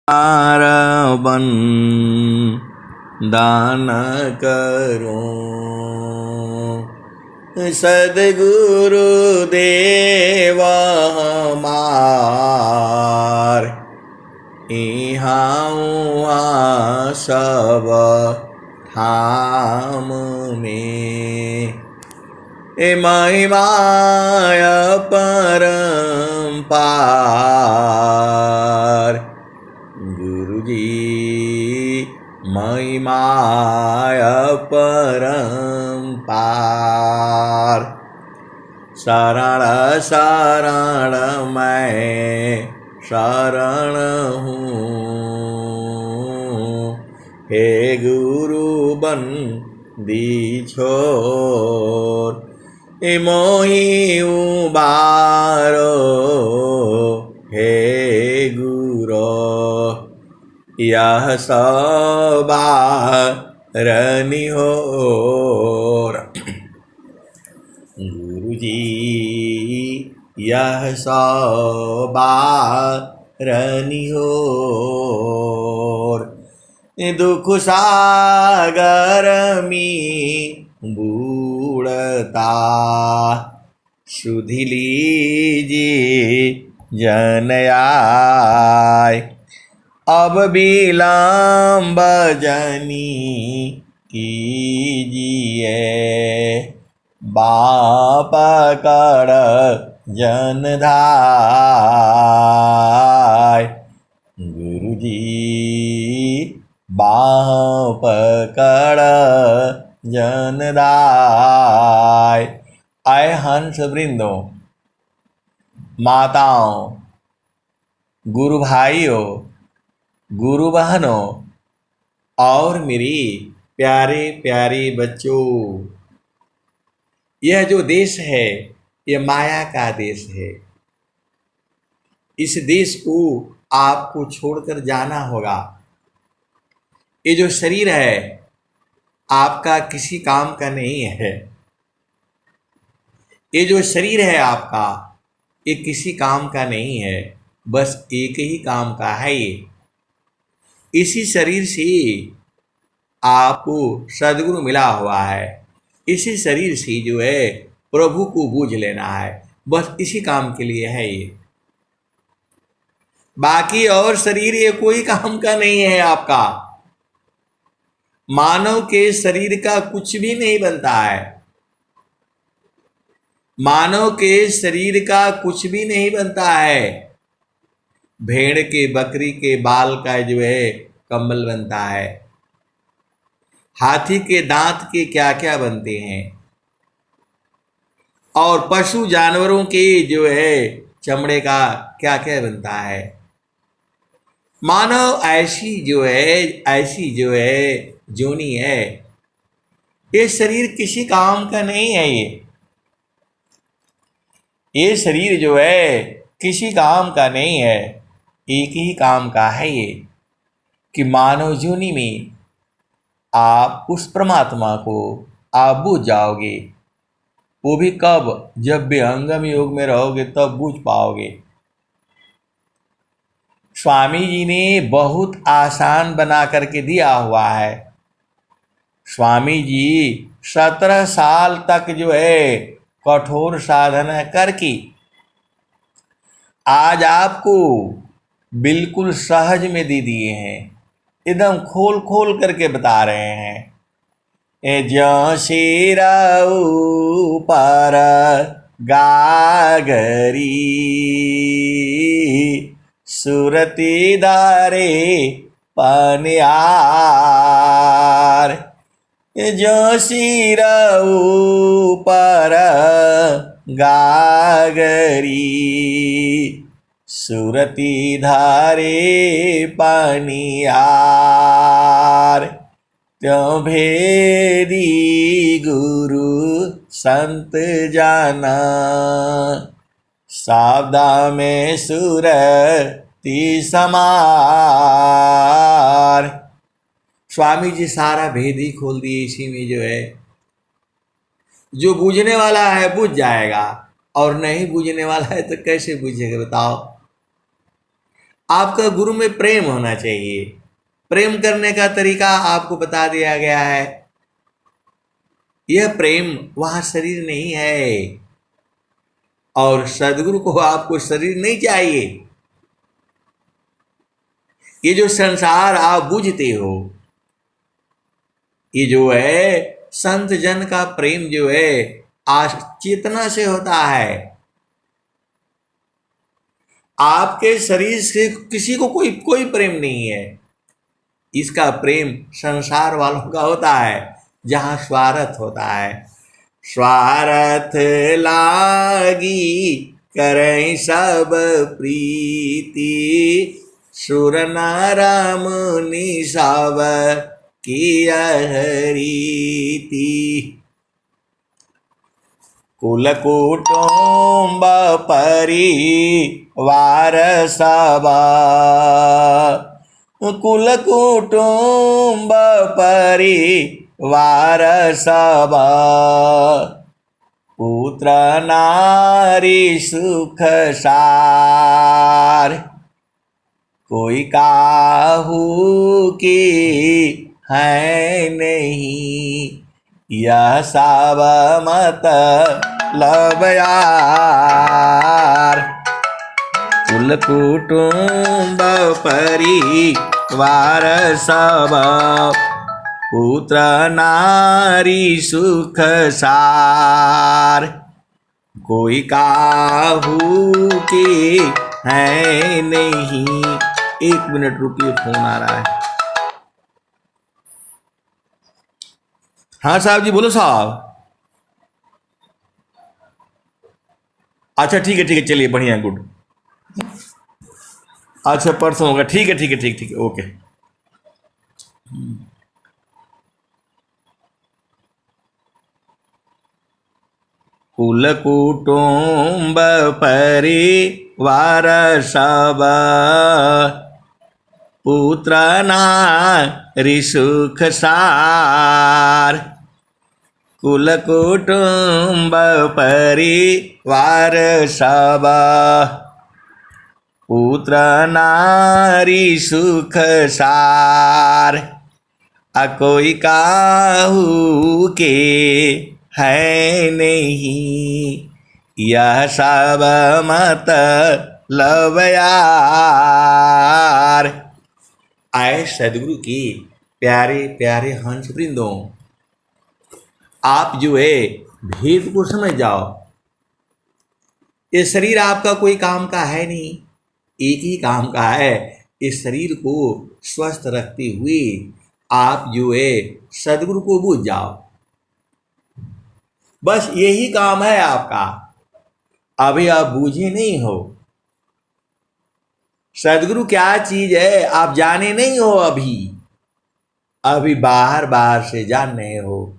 बन दान करो सद्गुरु देव हमार इहाँ उहाँ सब ठाम में ए महिमाय परम्पार गुरुजी महिमाय परम्पार शरण शरण मैं शरण हूँ हे गुरु बंदी छोर ए मोहि उबारो हे गुरो यह सबारनी होर गुरुजी यह सबारनी होर दुख सागर में बूढ़ता सुधि लीजिए जन आय अब विलम्ब जनी कीजिए बाप कर जन धाय गुरुजी बाह पकड़ जन दाय। आए हंस वृंदों, माताओं, गुरु भाइयों, गुरु बहनों और मेरी प्यारे प्यारे बच्चों, यह जो देश है यह माया का देश है। इस देश को आपको छोड़कर जाना होगा। ये जो शरीर है आपका किसी काम का नहीं है। ये जो शरीर है आपका ये किसी काम का नहीं है, बस एक ही काम का है। ये इसी शरीर से आपको सद्गुरु मिला हुआ है। इसी शरीर से जो है प्रभु को बूझ लेना है, बस इसी काम के लिए है ये। बाकी और शरीर ये कोई काम का नहीं है आपका। मानव के शरीर का कुछ भी नहीं बनता है। मानव के शरीर का कुछ भी नहीं बनता है। भेड़ के बकरी के बाल का जो है कंबल बनता है। हाथी के दांत के क्या क्या बनते हैं, और पशु जानवरों के जो है चमड़े का क्या क्या बनता है। मानव ऐसी जो है जोनी है। ये शरीर किसी काम का नहीं है। ये शरीर जो है किसी काम का नहीं है। एक ही काम का है ये कि मानव जोनी में आप उस परमात्मा को आप बूझ जाओगे। वो भी कब? जब विहंगम योग में रहोगे तब बूझ पाओगे। स्वामी जी ने बहुत आसान बना करके दिया हुआ है। स्वामी जी 17 साल तक जो है कठोर साधना करके आज आपको बिल्कुल सहज में दे दिए हैं। एकदम खोल खोल करके बता रहे हैं। ज्यों सिर ऊपर गागरी सुरती दारे पनियार। ज्यों सिर ऊपर गागरी सुरती धारे पनियार। त्यों भेदी गुरु संत जाना सावदा में सुरती समार। स्वामी जी सारा भेद ही खोल दिए। इसी में जो है जो बूझने वाला है बूझ जाएगा, और नहीं बूझने वाला है तो कैसे बूझेगा बताओ। आपका गुरु में प्रेम होना चाहिए। प्रेम करने का तरीका आपको बता दिया गया है। यह प्रेम वहाँ शरीर नहीं है, और सदगुरु को आपको शरीर नहीं चाहिए। ये जो संसार आप बुझते हो, ये जो है संत जन का प्रेम जो है आज चेतना से होता है। आपके शरीर से किसी को कोई प्रेम नहीं है। इसका प्रेम संसार वालों का होता है, जहां स्वार्थ होता है। स्वार्थ लागी करें सब प्रीति, सुर नर मुनि सब किया रीति। कुल कुटुंब परिवार सब, कुल कुटुंब परिवार सब, पुत्र नारी सुख सार। कोई काहू की है नहीं, यह सब मतलब यार। कुल कुटुंब परिवार सब, पुत्र नारी सुख सार। कोई काहू के है नहीं। 1 मिनट रुकिए, फोन आ रहा है। हाँ साहब जी, बोलो साहब। अच्छा ठीक है, चलिए बढ़िया, गुड। अच्छा परसों होगा, ठीक है, ओके। कुल कुटुंब परिवार सब, पुत्र नारी सुख सार। कुल कुटुंब परिवार सब, पुत्र नारी सुख सार। कोई काहू के है नहीं, यह सब मतलब यार। आए सदगुरु की प्यारे प्यारे हंस वृंदों, आप जो है भेद को समझ जाओ। ये शरीर आपका कोई काम का है नहीं, एक ही काम का है। इस शरीर को स्वस्थ रखते हुए आप जो है सदगुरु को बूझ जाओ। बस यही काम है आपका। अभी आप बूझे नहीं हो सदगुरु क्या चीज है, आप जाने नहीं हो। अभी बाहर बाहर से जान रहे हो।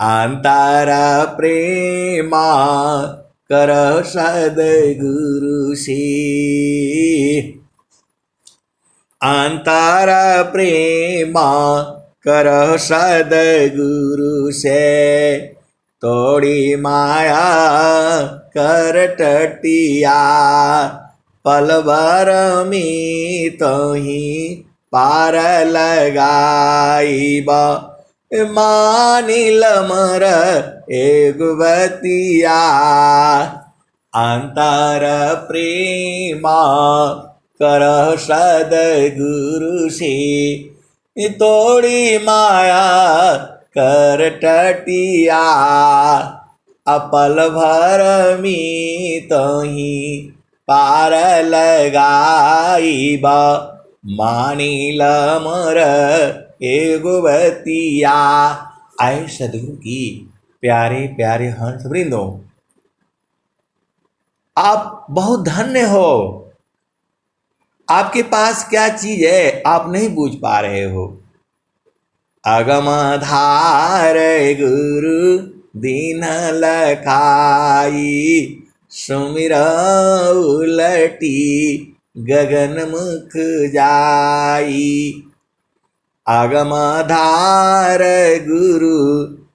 अंतरा प्रेमा कर सदगुरु से, अंतरा प्रेमा कर सदगुरु से। तोड़ी माया कर टटिया, पल भर में तो ही पार लगाईबा। मानिल मर एगुबतिया, अंतर प्रेमा कर सदगुरु से। तोड़ी माया कर टटिया, अपल भर में तो ही पार लगाईबा। मानिल मर एगुबतिया। आए सदगुरु की प्यारे प्यारे हंस वृंदों, आप बहुत धन्य हो। आपके पास क्या चीज है आप नहीं बूझ पा रहे हो। अगमधार गुरु दीन लखाई, सुमिर उलटी गगन मुख जाई। अगमधार गुरु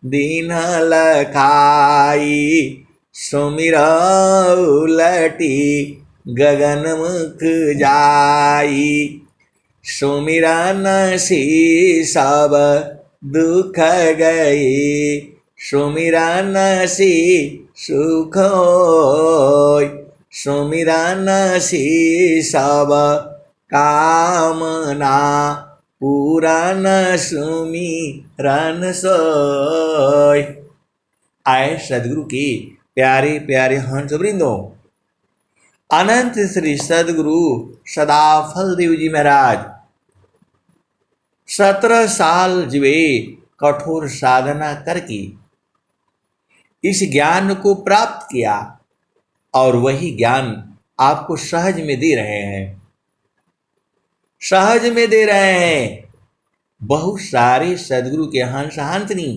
दीन लखाई, सुमिर उलटी गगन मुख जाई। सुमिरन से सब दुख गए, सुमिरन से सुख होय। सुमिरन से सब कामना पूरन सुमिरन सोय। आए सदगुरु के प्यारे प्यारे हंस वृंदों, अनंत श्री सदगुरु सदाफल देव जी महाराज 17 साल जीवे कठोर साधना करके इस ज्ञान को प्राप्त किया और वही ज्ञान आपको सहज में दे रहे हैं, सहज में दे रहे हैं। बहुत सारे सदगुरु के हंस हंसनी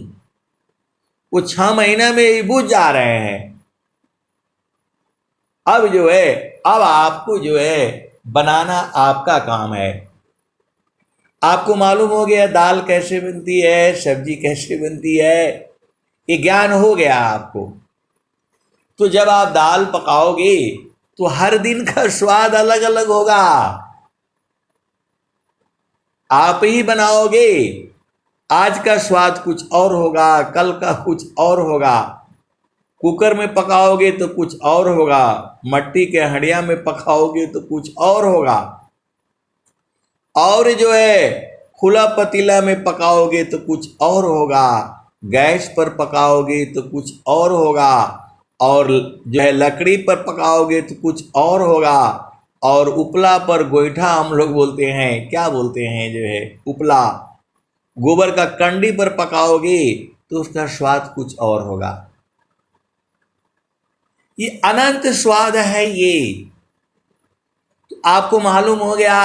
वो 6 महीना में ही बुझ जा रहे हैं। अब जो है, अब आपको जो है बनाना आपका काम है। आपको मालूम हो गया दाल कैसे बनती है, सब्जी कैसे बनती है, ये ज्ञान हो गया आपको। तो जब आप दाल पकाओगे तो हर दिन का स्वाद अलग अलग होगा। आप ही बनाओगे, आज का स्वाद कुछ और होगा, कल का कुछ और होगा। कुकर में पकाओगे तो कुछ और होगा, मट्टी के हंडिया में पकाओगे तो कुछ और होगा, और जो है खुला पतीला में पकाओगे तो कुछ और होगा, गैस पर पकाओगे तो कुछ और होगा, और जो है लकड़ी पर पकाओगे तो कुछ और होगा, और उपला पर गोईठा हम लोग बोलते हैं, क्या बोलते हैं, जो है उपला, गोबर का कंडी पर पकाओगे तो उसका स्वाद कुछ और होगा। ये अनंत स्वाद है। ये तो आपको मालूम हो गया,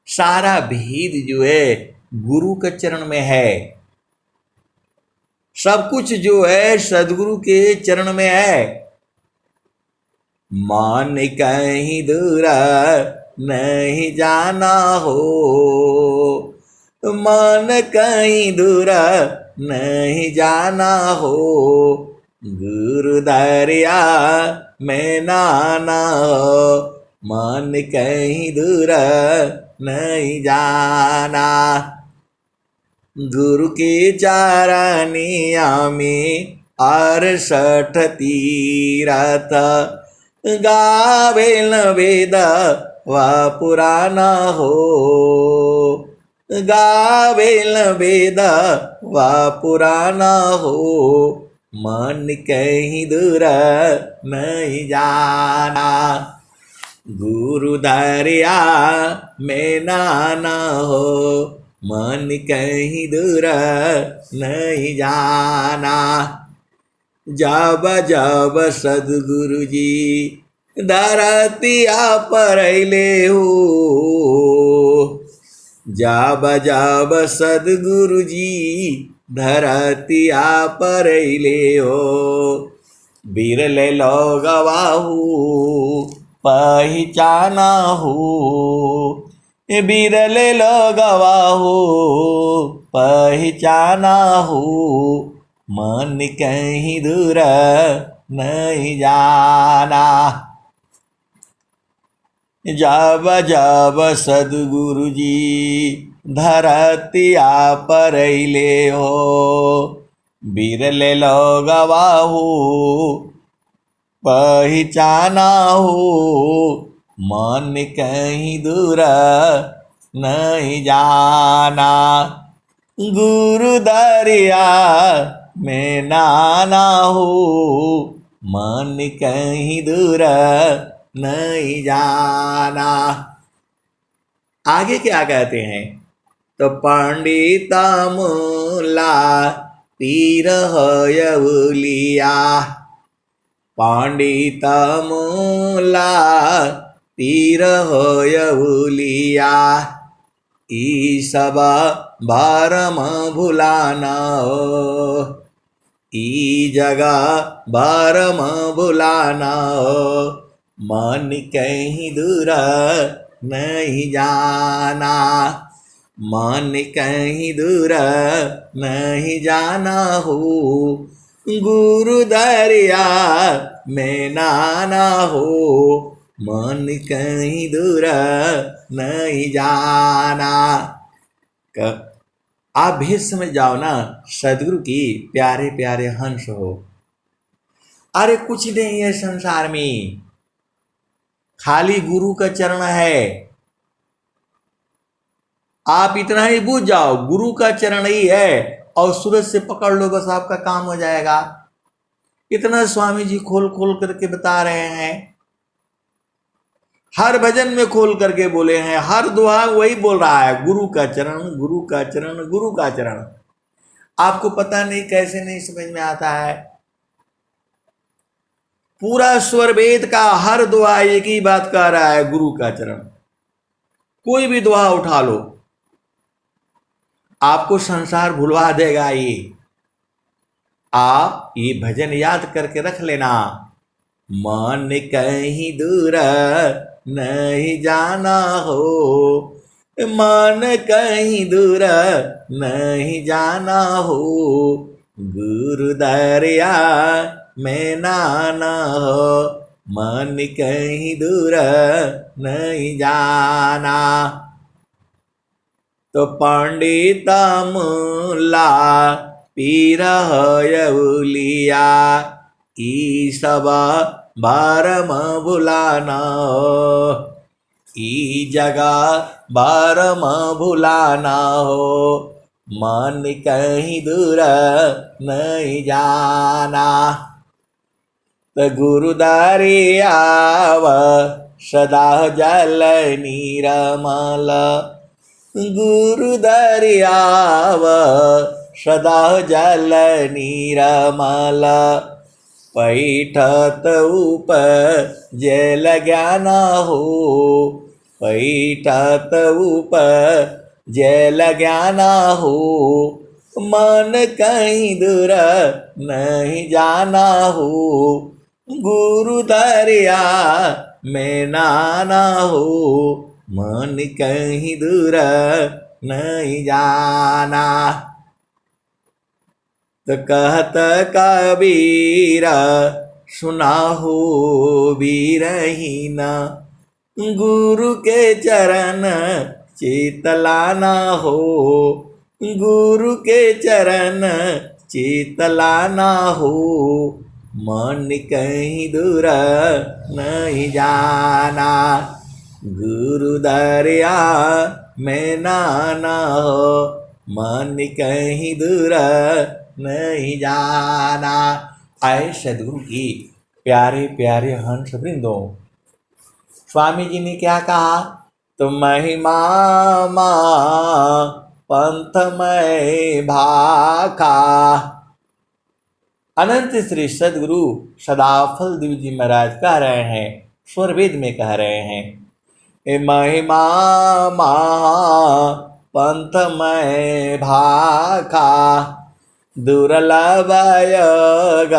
सारा भेद जो है गुरु के चरण में है। सब कुछ जो है सदगुरु के चरण में है। मान कहीं दूर नहीं जाना हो, मान कहीं दूर नहीं जाना हो, गुरु दरिया में नाना हो, मान कहीं दूर नहीं जाना। गुरु के चारनिया में 68 तीरथ, गावे न वेद व पुराना हो, गावे न वेद व पुराना हो, मन कहीं दूर नहीं जाना, गुरु दरिया में नाना हो, मन कहीं दूर नहीं जाना। जब जब सदगुरु जी धरतिया पर अइले हो, जब जब सदगुरु जी धरतिया पर अइले हो, बिरले लोगवाहू पहचाना हो, बिरले लोगवाहू पहचाना हो, मन कहीं दूर नहीं जाना। जब जब सदगुरु जी धरतिया पर अइले हो, बिरले लोगवाहू पहचाना हो, मन कहीं दूर नहीं जाना, गुरु दरिया में नाना हो, मन कहीं दूर नहीं जाना। आगे क्या कहते हैं, तो पंडिता मूला पीर होयउलिया, पंडिता मूला पीर होयउलिया, ई सब भरम भुलाना हो, ई जगह भरम भुलाना हो, मन कहीं दूर नहीं जाना, मन कहीं दूर नहीं जाना हो, गुरु दरिया में नाना हो, मन कहीं दूर नहीं जाना। आप भी समझ जाओ ना, सदगुरु की प्यारे प्यारे हंस हो। अरे कुछ नहीं है संसार में, खाली गुरु का चरण है। आप इतना ही बूझ जाओ, गुरु का चरण ही है और सूरज से पकड़ लो, बस आपका काम हो जाएगा। इतना स्वामी जी खोल खोल करके बता रहे हैं, हर भजन में खोल करके बोले हैं, हर दुआ वही बोल रहा है, गुरु का चरण, गुरु का चरण, गुरु का चरण। आपको पता नहीं कैसे नहीं समझ में आता है। पूरा स्वर वेद का हर दुआ एक ही बात कह रहा है, गुरु का चरण। कोई भी दुआ उठा लो, आपको संसार भुलवा देगा ये। आप ये भजन याद करके रख लेना, मन कहीं दूर नहीं जाना हो, मन कहीं दूर नहीं जाना हो, गुरु दरिया में नाना हो, मन कहीं दूर नहीं जाना। तो पंडित मुल्ला पीर यौलिया, ई सब बारम भुलाना, ई जगह बारम भुलाना हो, मन कहीं दूर नहीं जाना। तो गुरु दरियाव सदा जल नीरमल, गुरु दरियाव सदा जल नीरमल, पैठत उपजल ज्ञान हो, पैठत उपजल ज्ञान हो, मन कहीं दूर नहीं जाना हो, गुरु दरिया में नाना हो, मन कहीं दूर नहीं जाना। तो कहत कबीर सुना हो बीरहीना, गुरु के चरण चितलाना हो, गुरु के चरण चितलाना हो, मन कहीं दूर नहीं जाना, गुरु दरिया में नाना हो, मन कहीं दूर नहीं जाना। आए सदगुरु की प्यारे प्यारे हंस वृंदों, स्वामी जी ने क्या कहा? तो महिमा पंथ में भाखा। अनंत श्री सदगुरु सदाफल देव जी महाराज कह रहे हैं, स्वरवेद में कह रहे हैं, ए महिमा पंथ में भाखा, दुर्लभ योग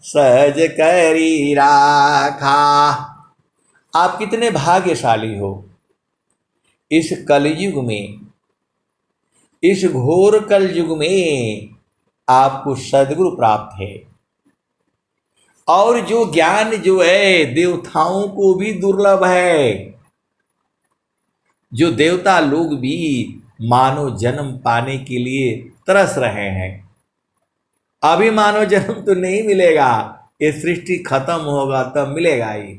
सहज करी राखा। आप कितने भाग्यशाली हो, इस कलयुग में, इस घोर कलयुग में आपको सदगुरु प्राप्त है। और जो ज्ञान जो है देवताओं को भी दुर्लभ है, जो देवता लोग भी मानव जन्म पाने के लिए तरस रहे हैं। अभी मानव जन्म तो नहीं मिलेगा, ये सृष्टि खत्म होगा तब मिलेगा ये।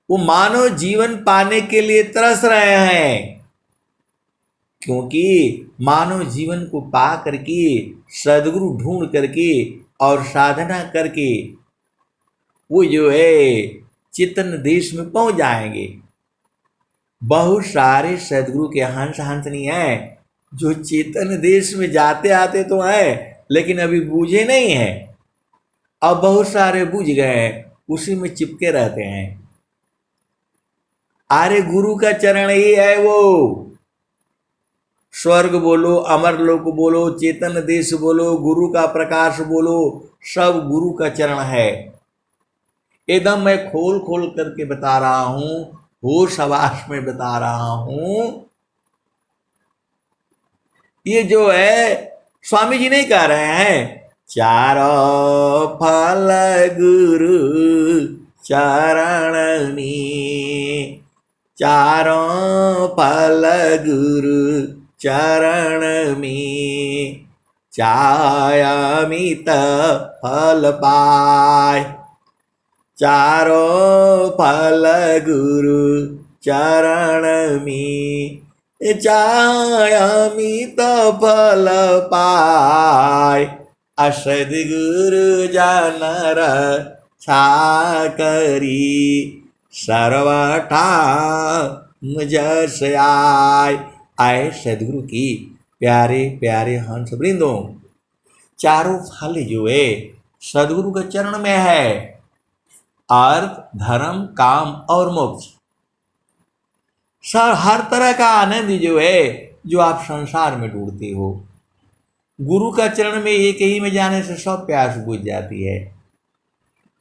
वो मानव जीवन पाने के लिए तरस रहे हैं, क्योंकि मानव जीवन को पा करके, सदगुरु ढूंढ करके और साधना करके वो जो है चेतन देश में पहुंच जाएंगे। बहुत सारे सदगुरु के हंस हंसनी हैं जो चेतन देश में जाते आते तो हैं, लेकिन अभी बूझे नहीं हैं। अब बहुत सारे बूझ गए हैं, उसी में चिपके रहते हैं। अरे गुरु का चरण ही है वो। स्वर्ग बोलो, अमर लोक बोलो, चेतन देश बोलो, गुरु का प्रकाश बोलो, सब गुरु का चरण है। एकदम मैं खोल खोल करके बता रहा हूं, होश हवास में बता रहा हूं। ये जो है स्वामी जी नहीं कह रहे हैं, चारों फल गुरु चरण में। चारों फल गुरु चरण में, चायामित फल पाय। चारों फल गुरु चरण में, चायामित फल पाय। सद्गुरु जन रक्षा करी, सर्वथा मुझ से आए सदगुरु की प्यारे प्यारे हंस वृंदों, चारों फल जो है सदगुरु के चरण में है। अर्थ, धर्म, काम और मोक्ष, हर तरह का आनंद जो है जो आप संसार में ढूंढते हो, गुरु का चरण में एक ही में जाने से सब प्यास बुझ जाती है।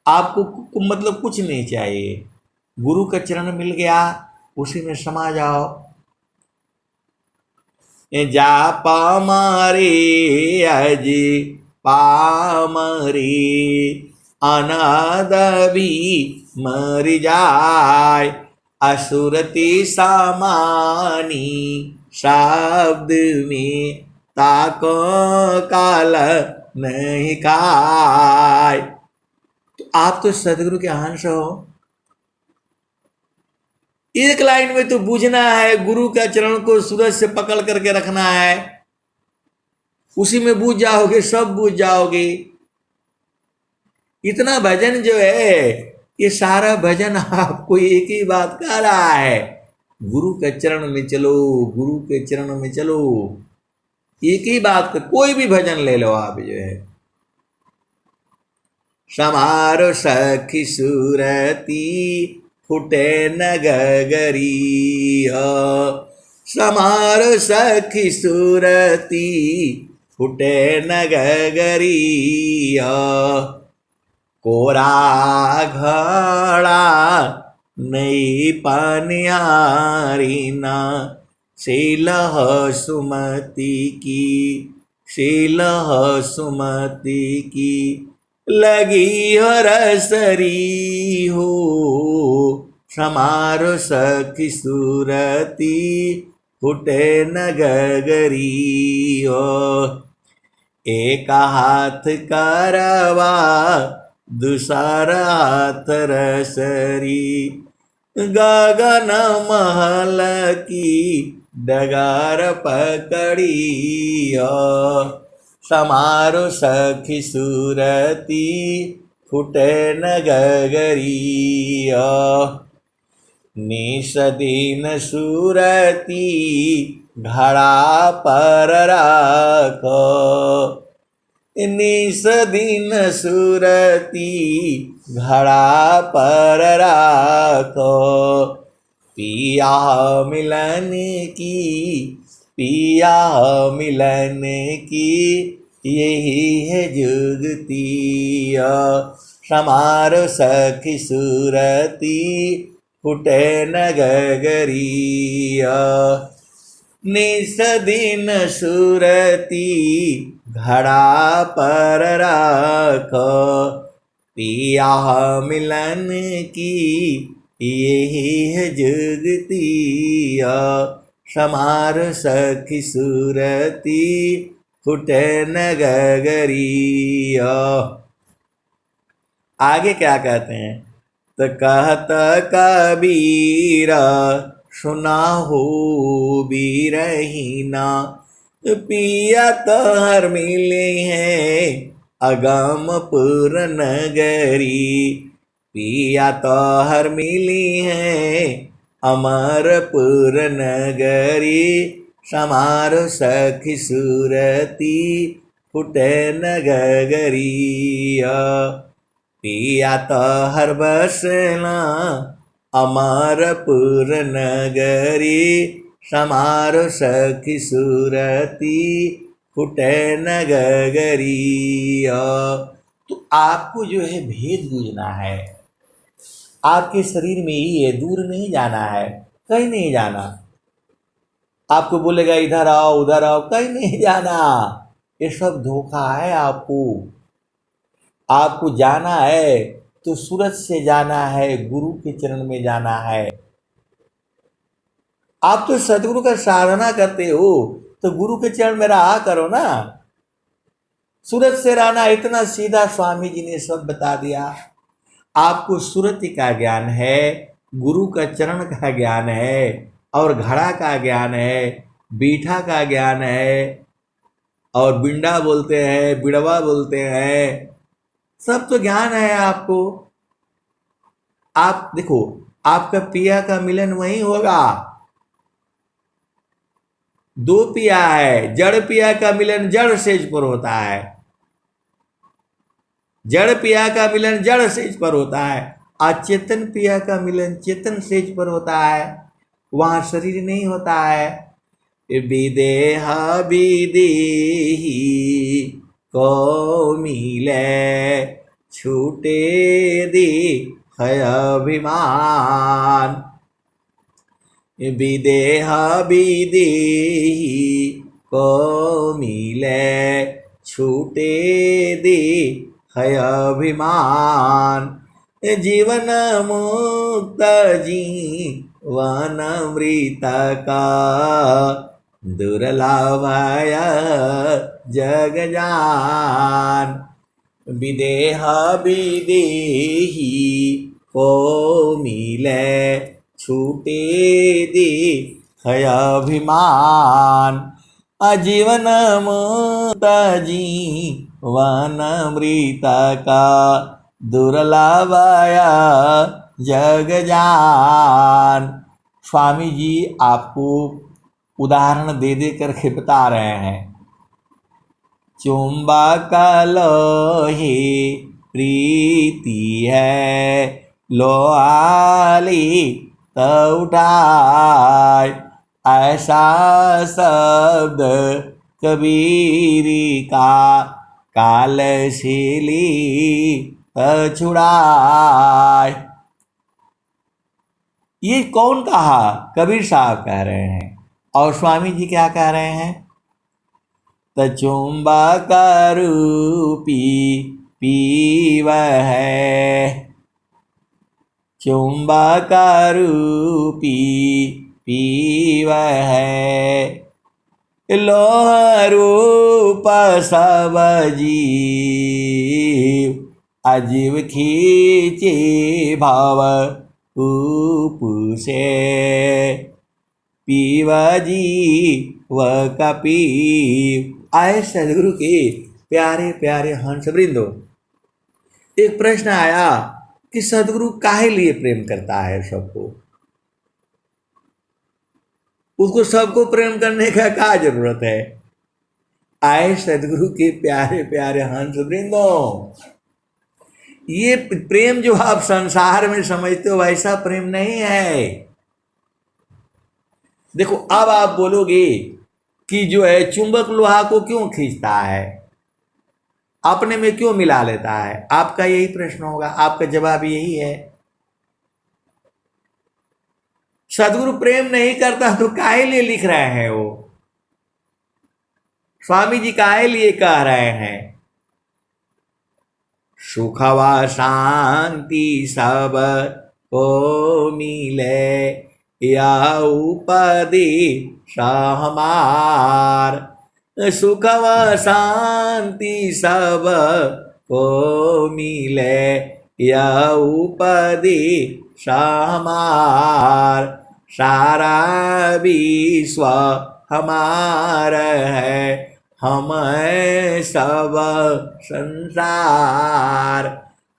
आपको मतलब कुछ नहीं चाहिए, गुरु का चरण मिल गया, उसी में समा जाओ। जाप मारे अजी पामरी, अनाद भी मर जाय। असुरति सामानी शब्द में, ताको काल नहीं काय। तो आप तो सदगुरु के अंश हो। एक लाइन में तो बूझना है, गुरु का चरण को सूरज से पकड़ करके रखना है, उसी में बूझ जाओगे, सब बूझ जाओगे। इतना भजन जो है, ये सारा भजन आपको एक ही बात कह रहा है, गुरु के चरण में चलो, गुरु के चरण में चलो। एक ही बात, कोई भी भजन ले लो आप जो है। समारो सखी सूरती, फुटे नगरी हो। समारो सखी सूरती, फुटे नगरी हो। कोरा घड़ा नहीं पनिहारी ना, शीलह सुमति की, शीलह सुमति की। लगी हो रसरी हो, समारो सखी सूरती, फुटे नगरी हो। एक हाथ करवा, दूसरा हाथ रसरी। गगन महल की डगार पकड़ी हो। समारो सखी सूरती, फुटे नगरी हो। निस दिन सूरती, घड़ा पर राखो। निस दिन सूरती, घड़ा पर राखो। पिया मिलन की, पिया मिलन की, यही है जुगती। समारो सखी सूरती, फुटे नगरी। निस दिन सूरती, घड़ा पर राखो। पिया मिलन की, यही है जुगती। समारो सखी सूरती, फुटे नगरी। आगे क्या कहते हैं? तो कहत कबीर, सुना हो बीरहीना। पिया तो हर मिले हैं, अगमपुर नगरी। पिया तो हर मिली हैं, अमरपुर नगरी। समारो सखी सूरती, फुटे नगरी। पिया तो हर बसना, अमरपुर नगरी। समारो सखी सूरती, फुटे नगरी। तो आपको जो है भेद बूझना है, आपके शरीर में ही है, दूर नहीं जाना है, कहीं नहीं जाना। आपको बोलेगा इधर आओ उधर आओ, कहीं नहीं जाना, ये सब धोखा है। आपको जाना है तो सूरत से जाना है, गुरु के चरण में जाना है। आप तो सदगुरु का साधना करते हो, तो गुरु के चरण में रहा करो ना। सूरत से रहना इतना सीधा स्वामी जी ने सब बता दिया। आपको सूरत का ज्ञान है, गुरु का चरण का ज्ञान है, और घड़ा का ज्ञान है, बीठा का ज्ञान है, और बिंडा बोलते हैं, बिड़वा बोलते हैं, सब तो ज्ञान है आपको। आप देखो, आपका पिया का मिलन वही होगा। दो पिया है, जड़ पिया का मिलन जड़ सेज पर होता है, जड़ पिया का मिलन जड़ सेज पर होता है, और चेतन पिया का मिलन चेतन सेज पर होता है, वहां शरीर नहीं होता है। विदेह विदेही को मिले छूटे दे है अभिमान। विदेह विदेही को मिले छूटे दे है अभिमान। जीवन मुक्त जीवन मृत का दुर्लभ जग जान। विदेह विदेही को मिले छूटे दे है अभिमान। जीवन मुक्त जीवन मृत का दुर्लभ जग जान। स्वामी जी आपको उदाहरण दे दे करके बता रहे हैं। चुंबक लोहे प्रीति है, लोहाली तो उठाए, ऐसा शब्द कबीरी का कालशीली छुड़ाए। ये कौन कहा? कबीर साहब कह रहे हैं। और स्वामी जी क्या कह रहे हैं? चुंबक रूपी पीव है, चुंबक रूपी पीव है, लोह रूप सब जीव, अजीव खींचे भाव रूप से, पीव जीव कपीव। आए सदगुरु के प्यारे प्यारे हंस वृंदो, एक प्रश्न आया कि सदगुरु काहे लिए प्रेम करता है सबको? उसको सबको प्रेम करने का क्या जरूरत है? आए सदगुरु के प्यारे प्यारे हंस वृंदो, ये प्रेम जो आप संसार में समझते हो वैसा प्रेम नहीं है। देखो, अब आप बोलोगे कि जो है चुंबक लोहा को क्यों खींचता है, अपने में क्यों मिला लेता है? आपका यही प्रश्न होगा, आपका जवाब यही है, सदगुरु प्रेम नहीं करता तो काहे लिए लिख रहे हैं वो? स्वामी जी काहे लिए कह रहे हैं? सुख व शांति सब को मिले, या उपदेश हमार। सुख व शांति सब को मिले, या उपदेश हमार। सारा विश्व हमार है, हम सब संसार।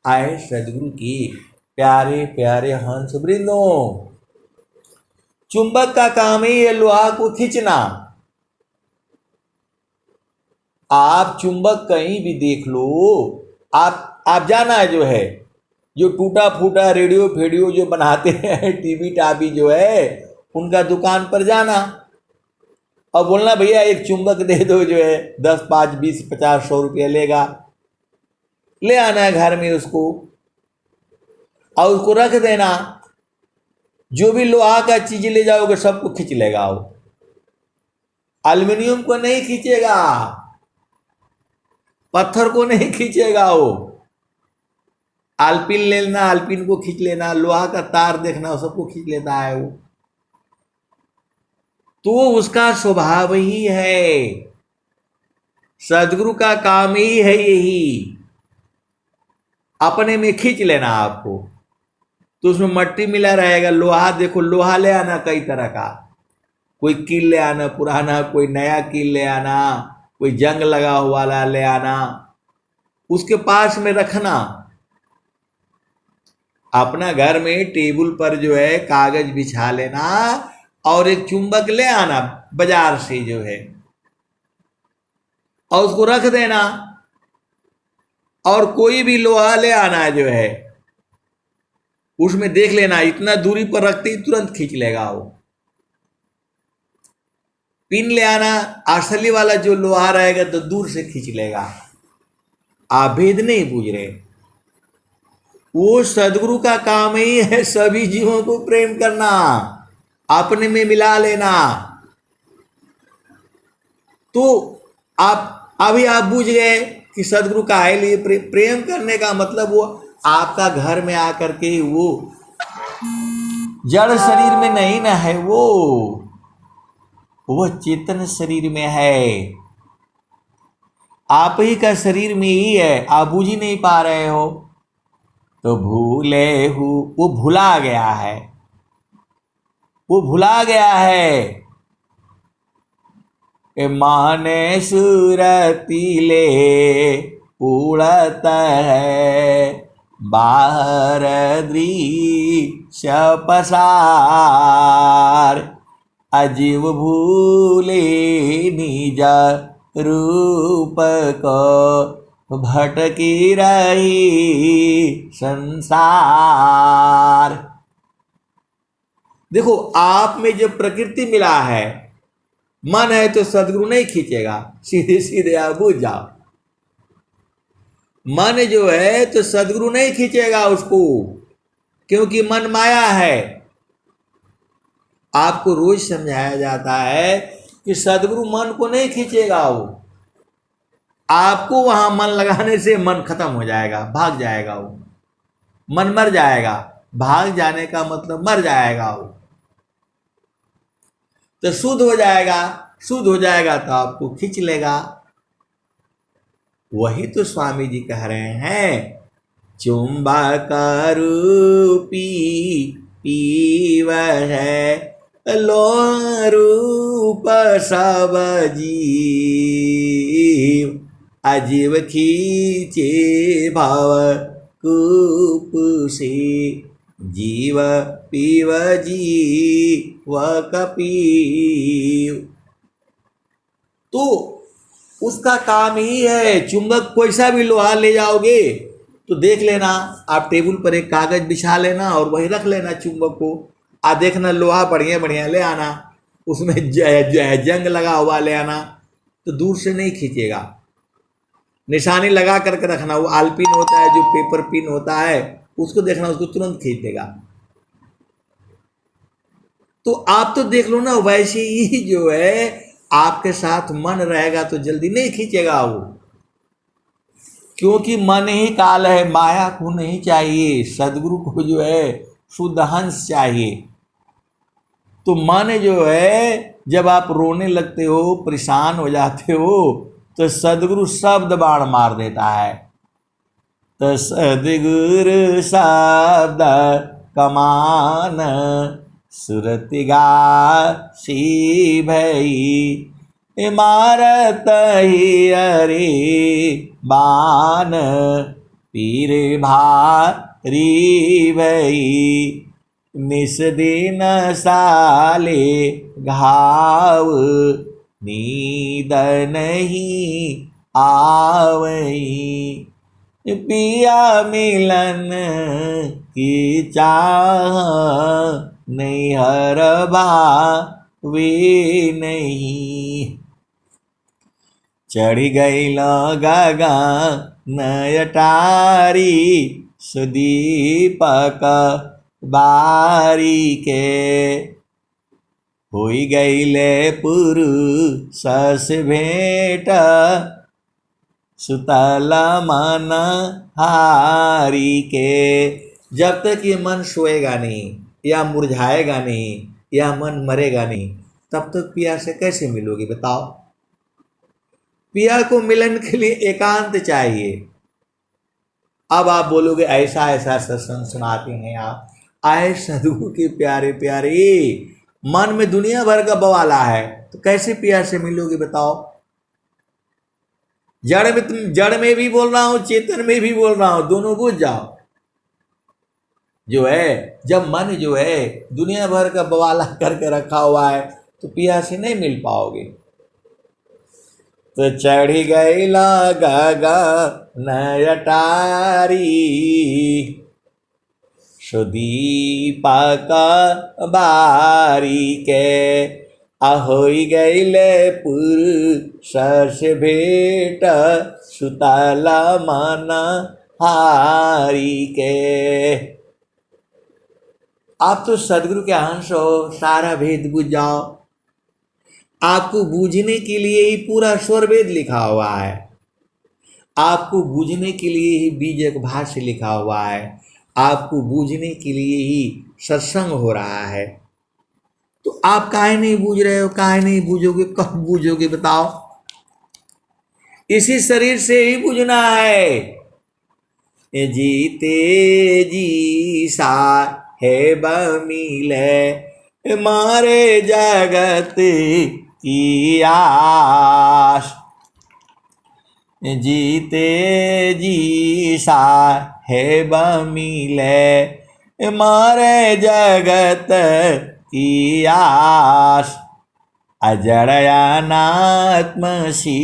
आए सदगुरु की प्यारे प्यारे हंस वृंदों, चुंबक का काम ही है लोहा को खींचना। आप चुंबक कहीं भी देख लो, आप जाना है जो है, जो टूटा फूटा रेडियो फेडियो जो बनाते हैं, टीवी टावी जो है, उनका दुकान पर जाना और बोलना भैया एक चुंबक दे दो, जो है 10, 5, 20, 50, 100 रुपया लेगा। ले आना है घर में उसको और उसको रख देना। जो भी लोहा का चीज ले जाओगे सबको खींच लेगा वो, एल्युमिनियम को नहीं खींचेगा, पत्थर को नहीं खींचेगा वो। आलपिन लेना, आलपिन को खींच लेना, लोहा का तार देखना, सबको खींच लेता है वो। तो उसका स्वभाव ही है, सदगुरु का काम ही है यही, अपने में खींच लेना आपको। तो उसमें मट्टी मिला रहेगा, लोहा देखो, लोहा ले आना कई तरह का, कोई कील ले आना पुराना, कोई नया कील ले आना, कोई जंग लगा हुआ ले आना, उसके पास में रखना। अपना घर में टेबल पर जो है कागज बिछा लेना और एक चुंबक ले आना बाजार से जो है, और उसको रख देना, और कोई भी लोहा ले आना जो है, उसमें देख लेना इतना दूरी पर रखते ही तुरंत खींच लेगा वो। पिन ले आना, असली वाला जो लोहा रहेगा तो दूर से खींच लेगा। आप भेद नहीं पूछ रहे, वो सदगुरु का काम ही है सभी जीवों को प्रेम करना, अपने में मिला लेना। तो आप बूझ गए कि सदगुरु का है लिए प्रेम करने का मतलब वो आपका घर में आकर के वो जड़ शरीर में नहीं ना है, वो चेतन शरीर में है, आप ही का शरीर में ही है, आप बूझ ही नहीं पा रहे हो। तो भूले हूँ, वो भुला गया है, वो भुला गया है। माने सुरतीले उड़त है, बाहर दृश्य पसार, अजीव भूले निज रूप को, भटकी रही संसार। देखो, आप में जब प्रकृति मिला है, मन है तो सदगुरु नहीं खींचेगा, सीधे सीधे आप बुझ जाओ। मन जो है तो सदगुरु नहीं खींचेगा उसको, क्योंकि मन माया है। आपको रोज समझाया जाता है कि सदगुरु मन को नहीं खींचेगा, वो आपको वहां मन लगाने से मन खत्म हो जाएगा, भाग जाएगा, वो मन मर जाएगा। भाग जाने का मतलब मर जाएगा वो, तो शुद्ध हो जाएगा, शुद्ध हो जाएगा तो आपको खींच लेगा। वही तो स्वामी जी कह रहे हैं, चुंबक रूपी पीव है, लो रूप सब जीव, अजीव खींचे भव कूप से, जीव पीव जीव कपीव। तो उसका काम ही है, चुंबक कोई सा भी लोहा ले जाओगे तो देख लेना, आप टेबल पर एक कागज बिछा लेना और वही रख लेना चुंबक को, आ देखना लोहा बढ़िया बढ़िया ले आना, उसमें जंग लगा हुआ ले आना, तो दूर से नहीं खींचेगा, निशानी लगा करके रखना। वो आलपिन होता है, जो पेपर पिन होता है, उसको देखना, उसको तुरंत खींच देगा। तो आप तो देख लो ना, वैसे ही जो है आपके साथ मन रहेगा तो जल्दी नहीं खींचेगा वो, क्योंकि मन ही काल है, माया को नहीं चाहिए, सदगुरु को जो है शुद्ध हंस चाहिए। तो मन जो है, जब आप रोने लगते हो, परेशान हो जाते हो, तो सदगुरु शब्द बाण मार देता है। तो सदगुरु शब्द कमान, सुरतिगा सी भई, इमारत ही अरे बान, पीर भारी भई, निस दिन साले घाव, नींद नहीं आवई, पिया मिलन की चाह, नहीं हर भावे नहीं, चढ़ गई गगा नयटारी, सुदीपक बारी के, होई गई ले पुरु सस भेंट, सुतल मन हारी के। जब तक ये मन सोएगा नहीं या मुरझाएगा नहीं या मन मरेगा नहीं, तब तक पिया से कैसे मिलोगे बताओ। पिया को मिलन के लिए एकांत चाहिए। अब आप बोलोगे ऐसा ऐसा सत्संग सुनाते हैं आप, आए सदगुरु के प्यारे प्यारे, मन में दुनिया भर का बवाला है, तो कैसे पिया से मिलोगे बताओ। जड़ में भी बोल रहा हूं, चेतन में भी बोल रहा हूं, दोनों बुझ जाओ। जो है, जब मन जो है दुनिया भर का बवाला करके रखा हुआ है, तो पिया से नहीं मिल पाओगे। तो चढ़ी गई गगा नयटारी, सुदीपक बारी के, ahoई गईले पुरुष से भेट, सुतला मन हारी के। आप तो सदगुरु के अंश हो, सारा भेद बुझ जाओ। आपको बूझने के लिए ही पूरा स्वर वेद लिखा हुआ है, आपको बूझने के लिए ही बीजक भाष्य लिखा हुआ है, आपको बूझने के लिए ही सत्संग हो रहा है। तो आप काहे नहीं बूझ रहे हो, काहे नहीं बूझोगे, कब बूझोगे बताओ। इसी शरीर से ही बूझना है। जीते जी सा है बमिले, मारे जगत की आस। जीते जी सा है बमिले, मारे जगत की आस। अजड़यानात्मसी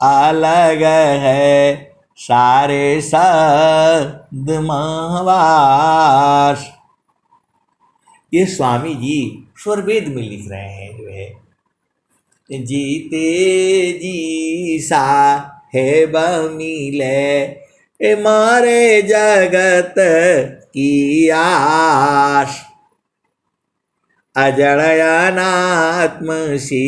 अलग है, सारे सद्महवास। ये स्वामी जी स्वरवेद में लिख रहे हैं जो है, जीते जी सा है बमिले, मारे जगत की आस। अजड़यानात्मसी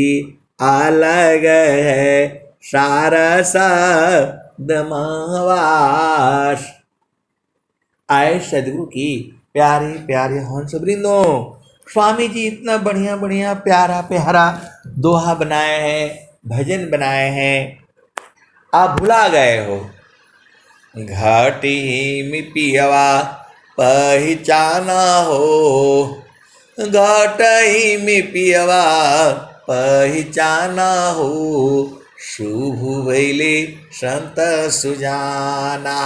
अलग है, सारस दमवास। आए सदगुरु की प्यारे प्यारे हंस वृंदों, स्वामी जी इतना बढ़िया बढ़िया प्यारा प्यारा दोहा बनाए हैं, भजन बनाए हैं, आप भुला गए हो। घाटी में पियवा पहचाना हो, घाटी में पियवा पहचाना हो, शुभ भैले संत सुजाना।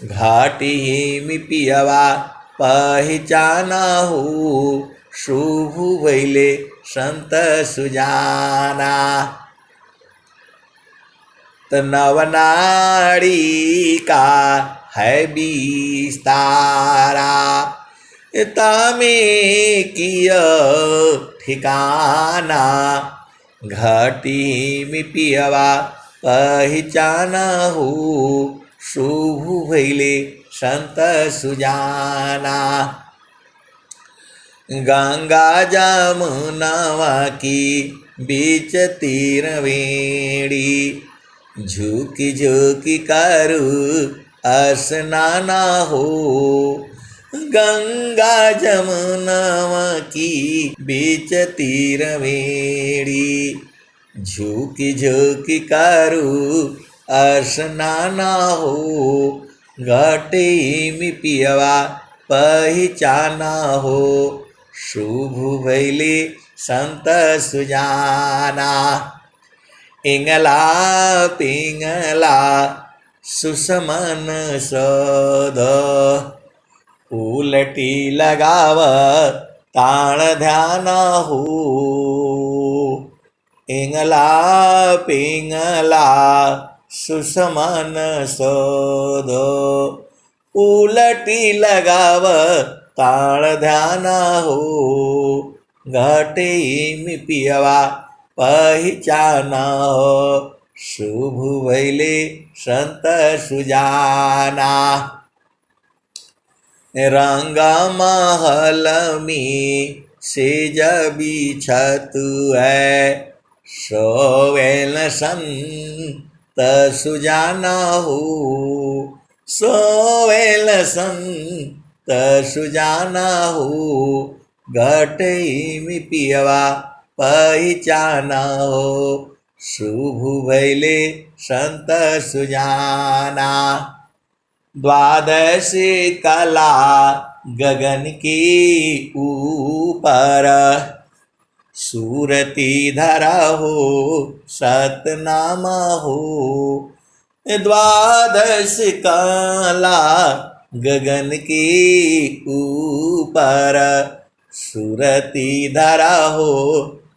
घाटी में पियवा पहचाना हो, शुभ भैले संत सुजाना। तो नवनाड़ी का है विस्तारा, तामे किया ठिकाना। घाटी में पियवा पहचाना हो, शुभ भैले संत सुजाना। गंगा जमुनावा की बीच तीर वेड़ी, झुकी झुकी करू स्नाना हो। गंगा जमुनावा की बीच तीर वेड़ी, झुकी झुकी करू स्नाना हो। घाटी में पियवा पहचाना हो, शुभ भैले संत सुजाना। इंगला पिंगला सुसमन सद, उलटी लगाव ताण ध्याना हो। इंगला पिंगला सुसमन सद, उलटी लगाव ताण ध्याना हो। घाटी में पियवा पहचाना हो, शुभ भैले संत सुजाना। रंगा महल में सेज बिछत है, सोवेल संत सुजाना हो, सोवेल संत सुजाना हो, घटई में पियवा पहचाना हो, शुभ भैले संत सुजाना। द्वादश कला गगन के ऊपर, सूरती धरा हो सतनामा हो, द्वादश कला गगन के ऊपर, सूरती धरा हो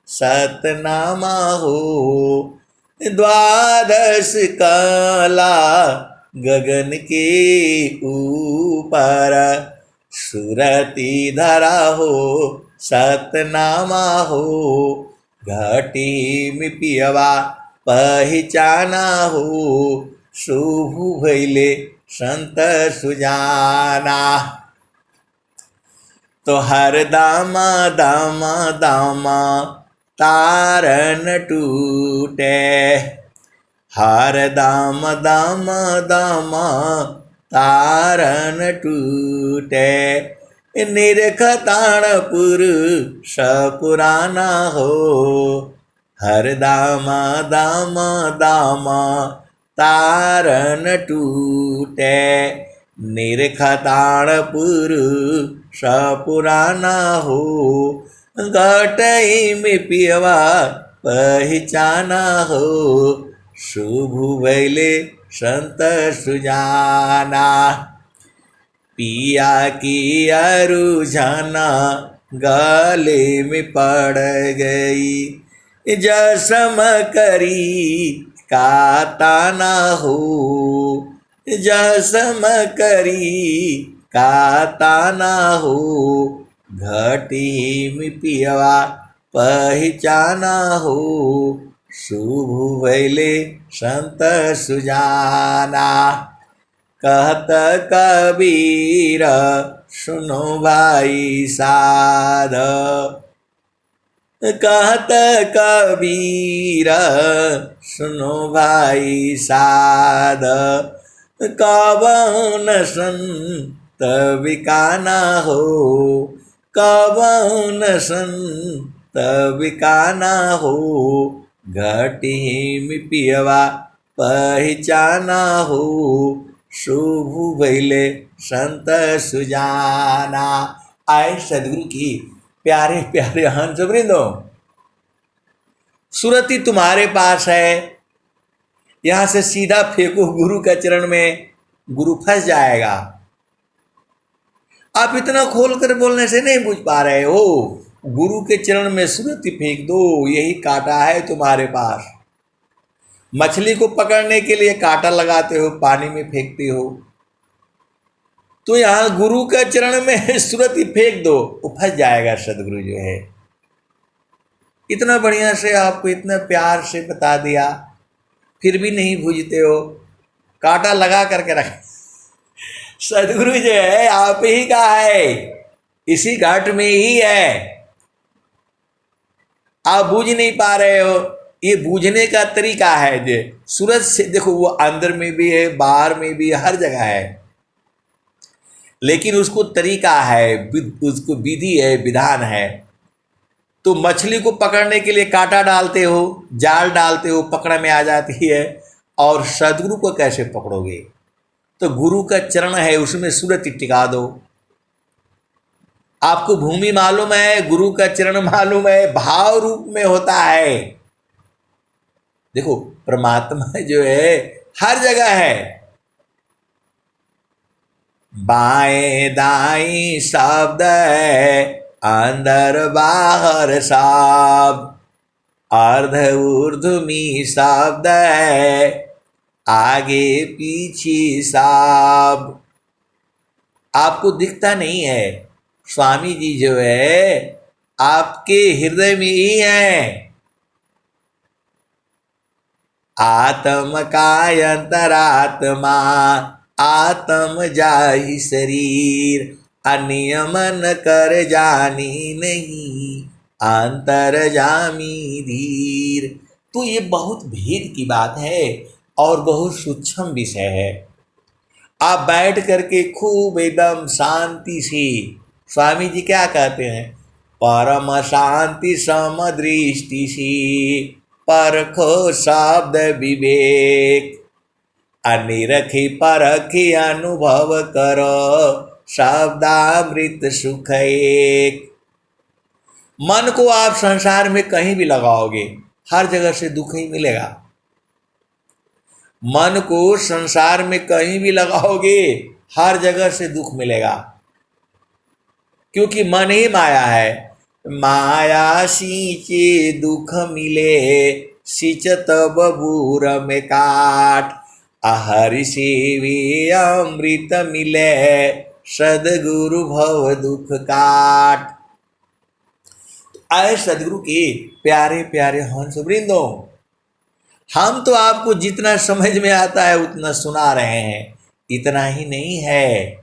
सतनामा हो, द्वादश कला गगन के ऊपर, सूरती धरा हो सतनामा हो, घटी में पियवा पहचाना हो, शुभ भैले संत सुजाना। तो हर दामा दामा दामा तारन टूटे, हर दाम दाम दाम तारन टूटे, निरखताणपुर सपुराना हो, हर दाम दाम दाम तारन टूटे, निरखताणपुर सपुराना हो, घटई में पियवा पहचाना हो, शुभ भैले संत सुजाना। पिया की अरुझना गले में पड़ गई, जसम करी का ताना हो, जसम करी का ताना हो, घटी में पियवा पहचाना हो, शुभ भैले संत सुजाना। कहत कबीर सुनो भाई साध, कहत कबीर सुनो भाई साध, कवन संत बिकाना हो, कवन संत बिकाना हो, घटी में पियवा पहचाना हो, शुभ भैले संत सुजाना। आए सदगुरु की प्यारे प्यारे हंस वृंदो, सुरति तुम्हारे पास है, यहां से सीधा फेंको गुरु के चरण में, गुरु फंस जाएगा। आप इतना खोल कर बोलने से नहीं बुझ पा रहे हो, गुरु के चरण में सुरति फेंक दो, यही कांटा है तुम्हारे पास। मछली को पकड़ने के लिए कांटा लगाते हो, पानी में फेंकते हो, तो यहां गुरु के चरण में सुरति फेंक दो, वो फंस जाएगा सदगुरु जो है। इतना बढ़िया से आपको इतना प्यार से बता दिया, फिर भी नहीं बुझते हो, कांटा लगा करके रख। सदगुरु जो है आप ही का है, इसी घाट में ही है, आप बूझ नहीं पा रहे हो। ये बूझने का तरीका है, जो सूरज से देखो वो अंदर में भी है, बाहर में भी, हर जगह है, लेकिन उसको तरीका है, उसको विधि है, विधान है। तो मछली को पकड़ने के लिए कांटा डालते हो, जाल डालते हो, पकड़ में आ जाती है, और सदगुरु को कैसे पकड़ोगे? तो गुरु का चरण है, उसमें सुरति टिका दो। आपको भूमि मालूम है, गुरु का चरण मालूम है, भाव रूप में होता है। देखो परमात्मा जो है हर जगह है, बाएं दाएं शब्द है, अंदर बाहर शब्द, अर्ध ऊर्ध्वमी शब्द है, आगे पीछे शब्द। आपको दिखता नहीं है, स्वामी जी जो है आपके हृदय में ही है। आत्म काय अंतरात्मा, आत्म जाहि शरीर, अनियमन कर जानी नहीं, अंतर जामी धीर। तो ये बहुत भेद की बात है। और बहुत सूक्ष्म विषय है। आप बैठ करके खूब एकदम शांति से, स्वामी जी क्या कहते हैं, परम शांति समदृष्टि सी परखो शब्द विवेक, अनिरखी परखी अनुभव करो शब्दामृत सुख एक। मन को आप संसार में कहीं भी लगाओगे हर जगह से दुख ही मिलेगा। मन को संसार में कहीं भी लगाओगे हर जगह से दुख मिलेगा, क्योंकि मन ही माया है। माया सींचे दुख मिले सिंचत बबूर में काट, आहरि सेवे अमृत मिले सदगुरु भव दुख काट। आए सदगुरु के प्यारे प्यारे हंस वृंदों, हम तो आपको जितना समझ में आता है उतना सुना रहे हैं। इतना ही नहीं है,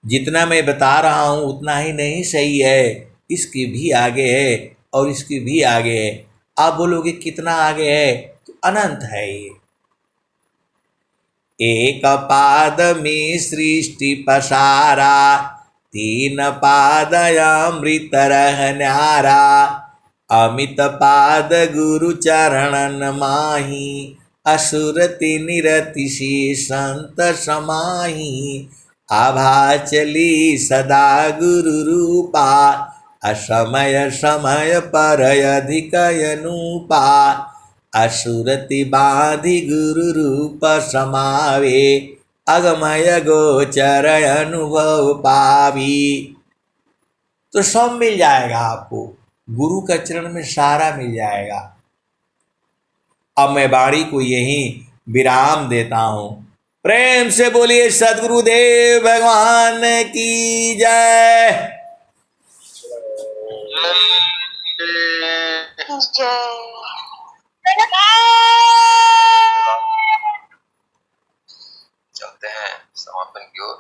जितना मैं बता रहा हूं उतना ही नहीं सही है, इसके भी आगे है और इसके भी आगे है। आप बोलोगे कितना आगे है, तो अनंत है ये। एक पाद में सृष्टि पसारा, तीन पाद अमृत रह न्यारा, अमित पाद गुरु चरणन माही, असुरति निरति से संत समाही, आभा चली सदा गुरु रूपा, असमय समय पर अधिक अनुपा, असुरति बाधि गुरु रूप समावे, अगमय गोचर अनुभव पावी। तो सब मिल जाएगा आपको, गुरु का चरण में सारा मिल जाएगा। अब मैं वाणी को यहीं विराम देता हूं। प्रेम से बोलिए सदगुरुदेव भगवान की जय। चलते हैं समापन की ओर।